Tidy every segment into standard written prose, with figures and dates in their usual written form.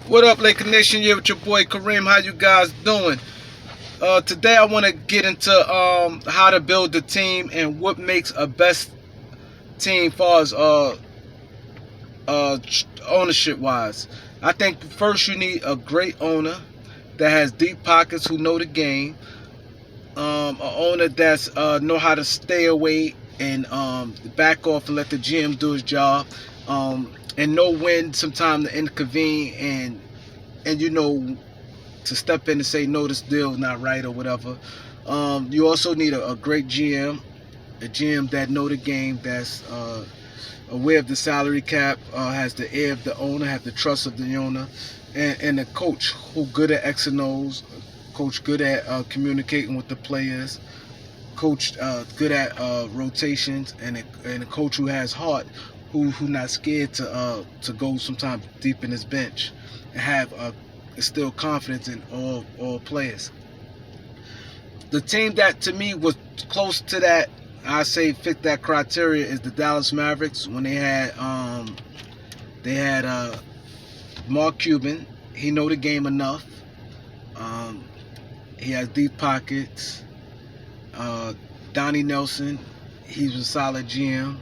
What up, Lake Nation? You with your boy Kareem. How you guys doing? Today I want to get into how to build the team and what makes a best team far as ownership wise. I think first you need a great owner that has deep pockets, who know the game. An owner that's know how to stay away and back off and let the GM do his job, and know when sometime to intervene and to step in and say no, this deal is not right or whatever. You also need a great GM, a GM that know the game, that's aware of the salary cap, has the ear of the owner, has the trust of the owner, and a coach who good at X and O's, coach good at communicating with the players, coach good at rotations, and a coach who has heart, who not scared to go sometimes deep in his bench and have instill confidence in all players. The team that to me was close to that, I say fit that criteria, is the Dallas Mavericks when they had Mark Cuban. He know the game enough. He has deep pockets. Donnie Nelson, he was a solid GM,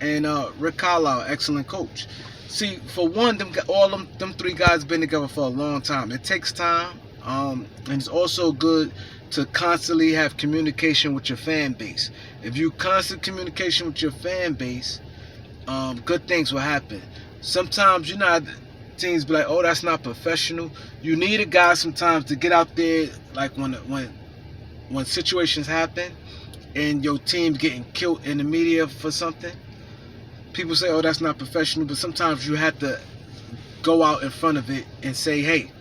and Rick Carlisle, excellent coach. See, for one, all them three guys been together for a long time. It takes time, and it's also good to constantly have communication with your fan base. If you constant communication with your fan base, good things will happen. Sometimes teams be like, oh, that's not professional. You need a guy sometimes to get out there, like when situations happen and your team's getting killed in the media for something. People say, oh, that's not professional, but sometimes you have to go out in front of it and say, hey,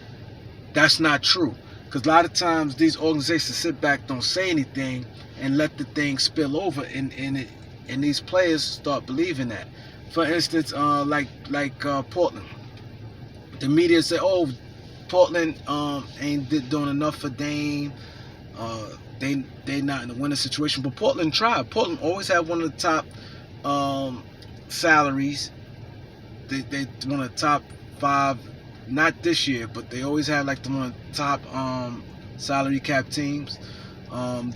that's not true. Because a lot of times these organizations sit back, don't say anything, and let the thing spill over, and these players start believing that. For instance, like Portland. The media say, oh, Portland ain't doing enough for Dame. They not in a winning situation. But Portland tried. Portland always had one of the top salaries. They one of the top 5, not this year, but they always had like one of the top salary cap teams.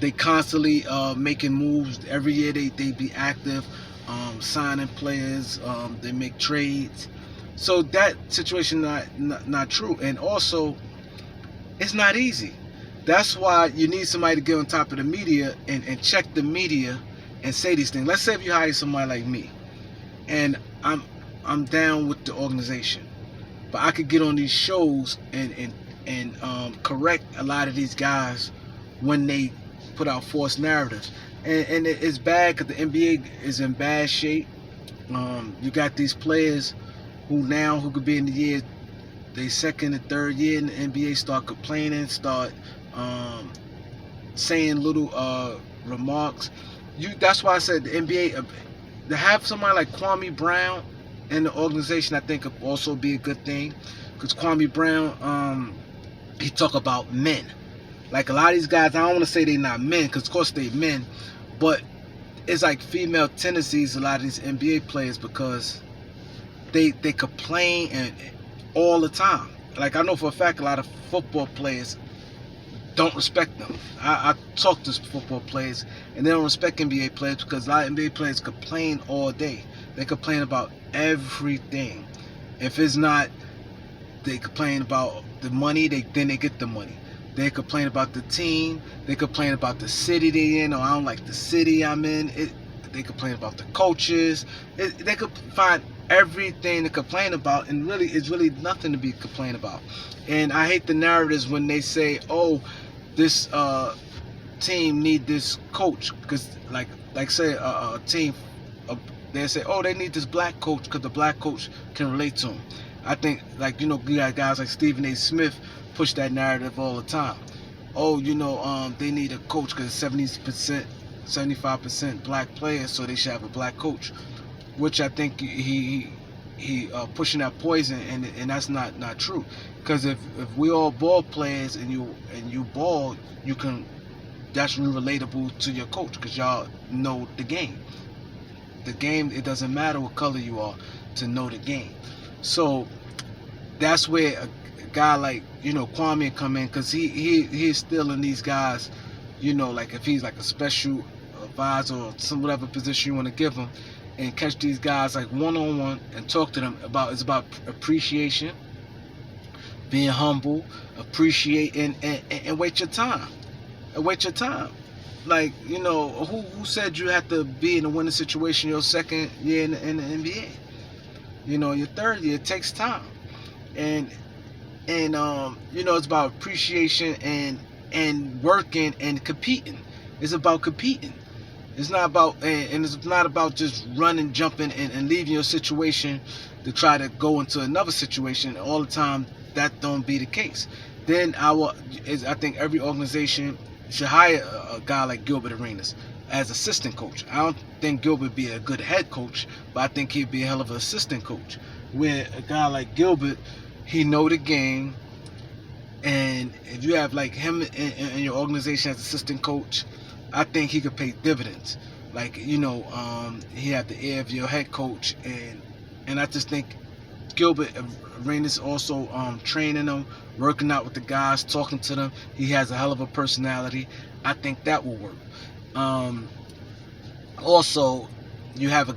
They constantly making moves. Every year they be active, signing players. They make trades. So that situation not true. And also, it's not easy. That's why you need somebody to get on top of the media and check the media and say these things. Let's say if you hire somebody like me, and I'm down with the organization, but I could get on these shows and correct a lot of these guys when they put out false narratives. And it's bad because the NBA is in bad shape. You got these players who could be in the year, they second and third year in the NBA, start complaining, start saying little remarks. That's why I said the NBA, to have somebody like Kwame Brown in the organization, I think could also be a good thing, because Kwame Brown, he talk about men. Like a lot of these guys, I don't want to say they're not men, because of course they men, but it's like female tendencies, a lot of these NBA players, because they complain and all the time. Like I know for a fact a lot of football players don't respect them. I talk to football players and they don't respect NBA players because a lot of NBA players complain all day. They complain about everything. If it's not, they complain about the money, then they get the money. They complain about the team. They complain about the city they in, or I don't like the city I'm in. They complain about the coaches. They could find everything to complain about, and really it's really nothing to be complained about. And I hate the narratives when they say, oh, this team need this coach, because like say a team, they say, oh, they need this black coach because the black coach can relate to them. I think, like, you got guys like Stephen A. Smith push that narrative all the time. Oh, they need a coach because 70%, 75% black players, so they should have a black coach. Which I think he pushing that poison, and that's not true. Because if we all ball players and you ball, that's really relatable to your coach, because y'all know the game. The game, it doesn't matter what color you are to know the game. So that's where a guy like, Kwame come in, because he's still in these guys, like if he's like a special advisor or some whatever position you want to give him, and catch these guys like one-on-one and talk to them about, it's about appreciation, being humble, appreciating, and wait your time. And wait your time. Like, who said you have to be in a winning situation your second year in the NBA? Your third year, it takes time. And it's about appreciation and working and competing. It's about competing. It's not about, and it's not about just running, jumping, and leaving your situation to try to go into another situation all the time. That don't be the case. Then I think every organization should hire a guy like Gilbert Arenas as assistant coach. I don't think Gilbert would be a good head coach, but I think he'd be a hell of an assistant coach. Where a guy like Gilbert, he know the game, and if you have like him in your organization as assistant coach, I think he could pay dividends. Like, he had the ear of your head coach, and I just think Gilbert Arenas also training them, working out with the guys, talking to them. He has a hell of a personality. I think that will work. Also, you have a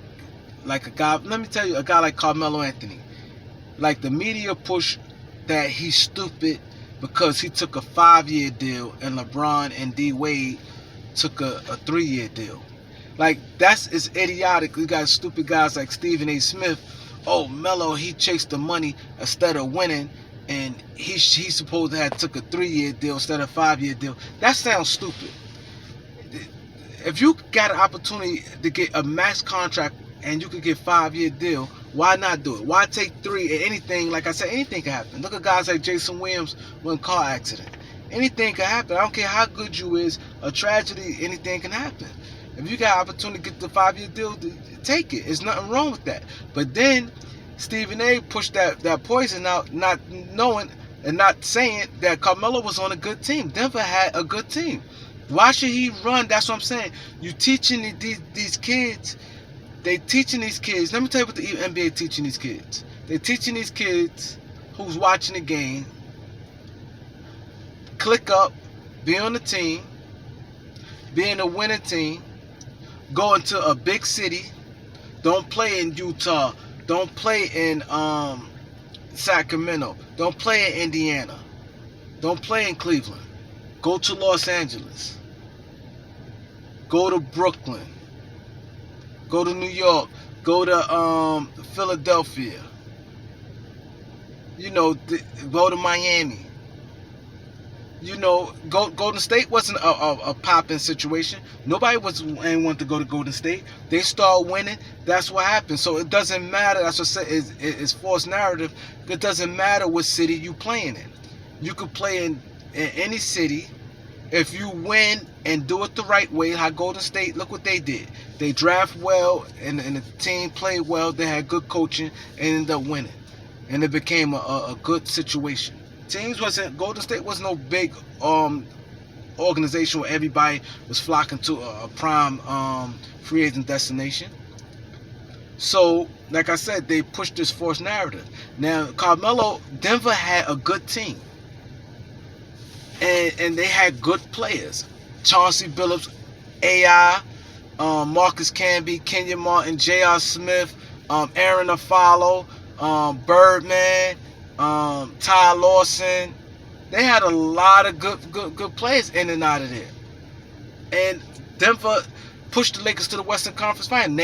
guy. Let me tell you, a guy like Carmelo Anthony. Like, the media push that he's stupid because he took a 5-year deal and LeBron and D Wade took a 3-year deal. Like, it's idiotic. You got stupid guys like Stephen A. Smith. Oh, Melo, he chased the money instead of winning, and he's supposed to have took a 3-year deal instead of a 5-year deal. That sounds stupid. If you got an opportunity to get a max contract and you could get a 5-year deal, why not do it? Why take 3? And anything, like I said, anything can happen. Look at guys like Jason Williams with a car accident. Anything can happen. I don't care how good you is, a tragedy, anything can happen. If you got an opportunity to get the 5-year deal, take it. There's nothing wrong with that. But then Stephen A. pushed that poison out, not knowing and not saying that Carmelo was on a good team. Denver had a good team. Why should he run? That's what I'm saying. You teaching these kids. They teaching these kids. Let me tell you what the NBA teaching these kids. They teaching these kids who's watching the game. Click up, be on the team, be in a winning team, go into a big city. Don't play in Utah. Don't play in Sacramento. Don't play in Indiana. Don't play in Cleveland. Go to Los Angeles. Go to Brooklyn. Go to New York. Go to Philadelphia. Go to Miami. Golden State wasn't a popping situation. Nobody ain't want to go to Golden State. They start winning. That's what happened. So it doesn't matter. That's what I said. It's false narrative. It doesn't matter what city you playing in. You could play in any city if you win and do it the right way. How Golden State, look what they did. They draft well, and the team played well. They had good coaching and ended up winning, and it became a good situation. Golden State was no big organization where everybody was flocking to a prime free agent destination. So, like I said, they pushed this false narrative. Now, Denver had a good team, and they had good players. Chauncey Billups, AI, Marcus Camby, Kenyon Martin, J.R. Smith, Aaron Afalo, Birdman, Ty Lawson. They had a lot of good players in and out of there. And Denver pushed the Lakers to the Western Conference Finals.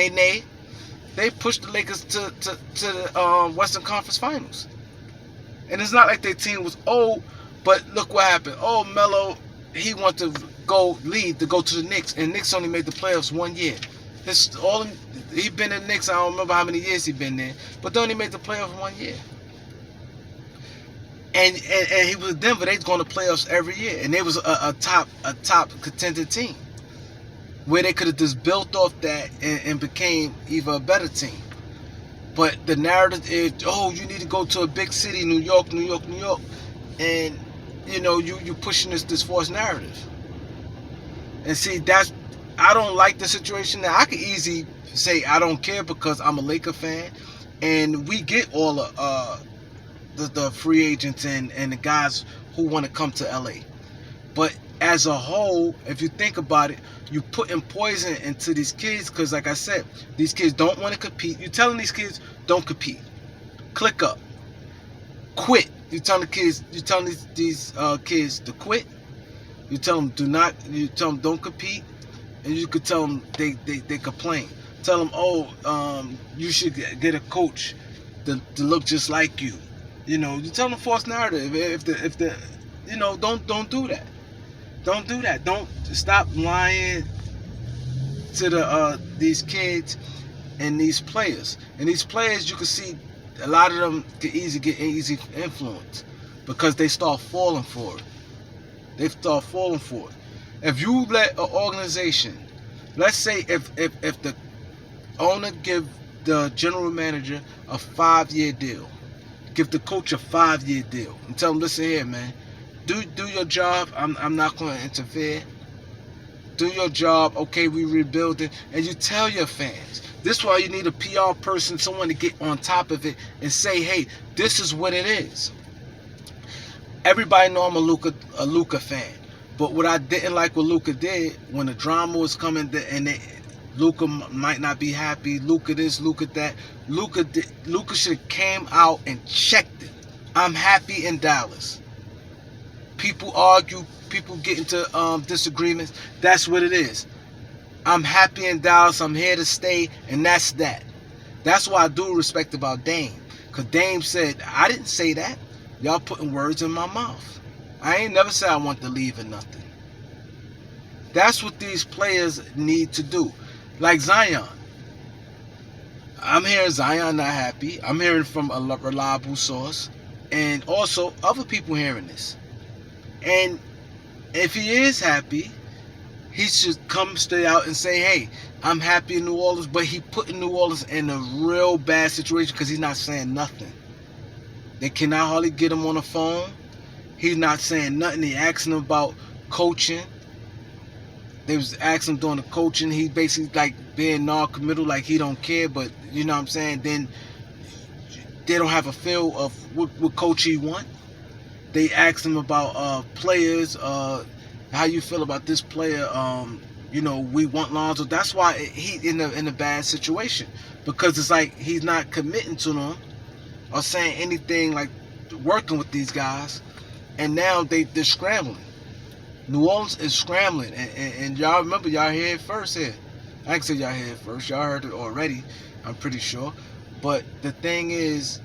They pushed the Lakers to the Western Conference Finals. And it's not like their team was old, but look what happened. Oh, Melo, he wanted to go to the Knicks, and Knicks only made the playoffs 1 year. He been in the Knicks, I don't remember how many years he been there, but they only made the playoffs 1 year. And he was Denver. They's going to playoffs every year, and they was a top contender team, where they could have just built off that and became even a better team. But the narrative is, oh, you need to go to a big city, New York, and you pushing this false narrative. And see, I don't like the situation. Now, I could easily say I don't care because I'm a Laker fan, and we get all the free agents and the guys who want to come to LA. But as a whole, if you think about it, you putting poison into these kids because, like I said, these kids don't want to compete. You're telling these kids don't compete, click up, quit. You telling the kids, you telling these kids to quit. You tell them do not. You tell them don't compete, and you could tell them they complain. Tell them, oh, you should get a coach to look just like you. You know, you tell them false narrative. If the you know, don't do that. Don't do that. Don't stop lying to these kids and these players. And these players, you can see a lot of them get easy influence because they start falling for it. They start falling for it. If you let an organization, let's say if the owner give the general manager a 5-year deal, give the coach a 5-year deal, and tell him, listen here, man, do your job. I'm not going to interfere. Do your job. Okay, we rebuilding, and you tell your fans. This is why you need a PR person, someone to get on top of it and say, hey, this is what it is. Everybody know I'm a Luka fan, but what I didn't like what Luka did when the drama was coming, and Luka might not be happy. Luka this, Luka that. Luka should have came out and checked it. I'm happy in Dallas. People argue, people get into disagreements. That's what it is. I'm happy in Dallas. I'm here to stay, and that's that. That's why I do respect about Dame, because Dame said, I didn't say that. Y'all putting words in my mouth. I ain't never said I want to leave or nothing. That's what these players need to do. Like Zion. I'm hearing Zion not happy. I'm hearing from a reliable source. And also other people hearing this. And if he is happy, he should come stay out and say, hey, I'm happy in New Orleans. But he put New Orleans in a real bad situation because he's not saying nothing. They cannot hardly get him on the phone. He's not saying nothing. They asking him about coaching. They was asking him during the coaching. He basically like being non-committal, like he don't care. But you know what I'm saying? Then they don't have a feel of what coach he want. They asked him about players, how you feel about this player. You know, we want Lonzo. That's why he in a bad situation, because it's like he's not committing to them or saying anything like working with these guys, and now they're scrambling. New Orleans is scrambling, and y'all remember, y'all heard it first here. I can say y'all heard it first. Y'all heard it already, I'm pretty sure. But the thing is,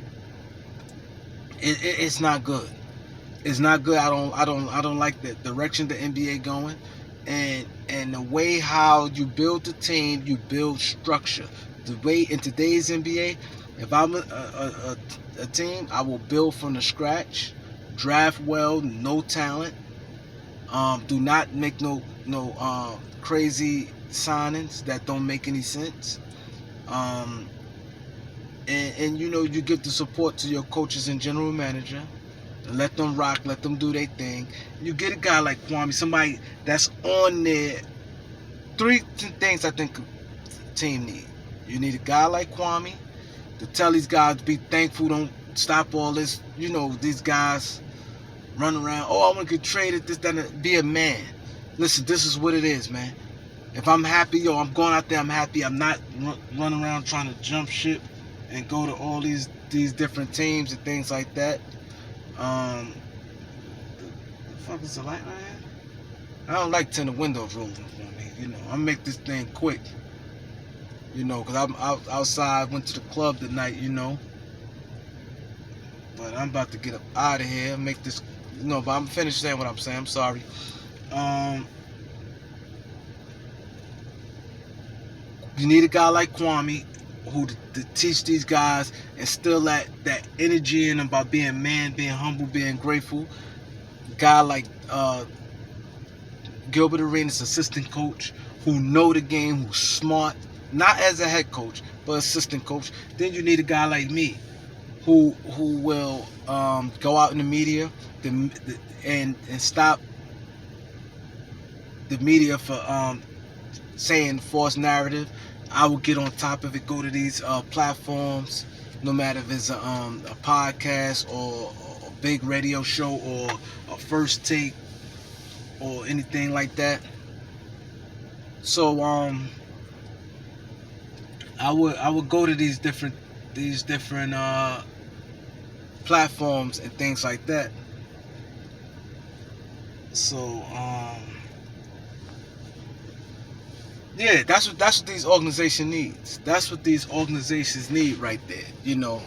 it's not good. It's not good. I don't like the direction the NBA going, and the way how you build the team, you build structure. The way in today's NBA, if I'm a team, I will build from the scratch, draft well, no talent. Do not make no crazy signings that don't make any sense. And you know, you give the support to your coaches and general manager. And let them rock, let them do their thing. You get a guy like Kwame, somebody that's on there. 3 things I think a team need. You need a guy like Kwame to tell these guys to be thankful, don't stop all this, you know, these guys run around, oh, I want to get traded, this, that, be a man. Listen, this is what it is, man. If I'm happy, yo, I'm going out there, I'm happy. I'm not running around trying to jump ship and go to all these different teams and things like that. The fuck is the light right here? I don't like tinted windows rolling for me, you know. I'm gonna make this thing quick, you know, because I'm outside, went to the club tonight, you know. But I'm about to get up out of here, make this, you know, but I'm finished saying what I'm saying, I'm sorry. You need a guy like Kwame who to teach these guys, instill that energy in them about being a man, being humble, being grateful. A guy like Gilbert Arenas, assistant coach, who know the game, who's smart, not as a head coach, but assistant coach. Then you need a guy like me, who will go out in the media and stop the media for saying false narrative. I will get on top of it, go to these platforms no matter if it's a podcast or a big radio show or a first take or anything like that. So I would go to these different platforms and things like that. So yeah, that's what these organizations needs. That's what these organizations need right there. You know,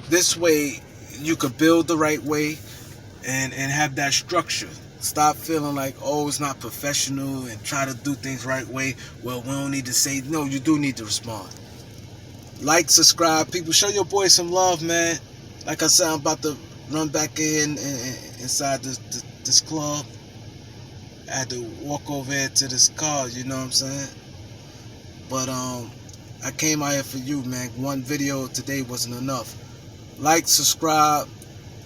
this way you could build the right way and have that structure. Stop feeling like, oh, it's not professional, and try to do things right way. Well, we don't need to say no. You do need to respond. Like, subscribe, people. Show your boy some love, man. Like I said, I'm about to run back inside this club. I had to walk over here to this car. You know what I'm saying? But I came out here for you, man. One video today wasn't enough. Like, subscribe.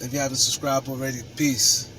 If you haven't subscribed already, peace.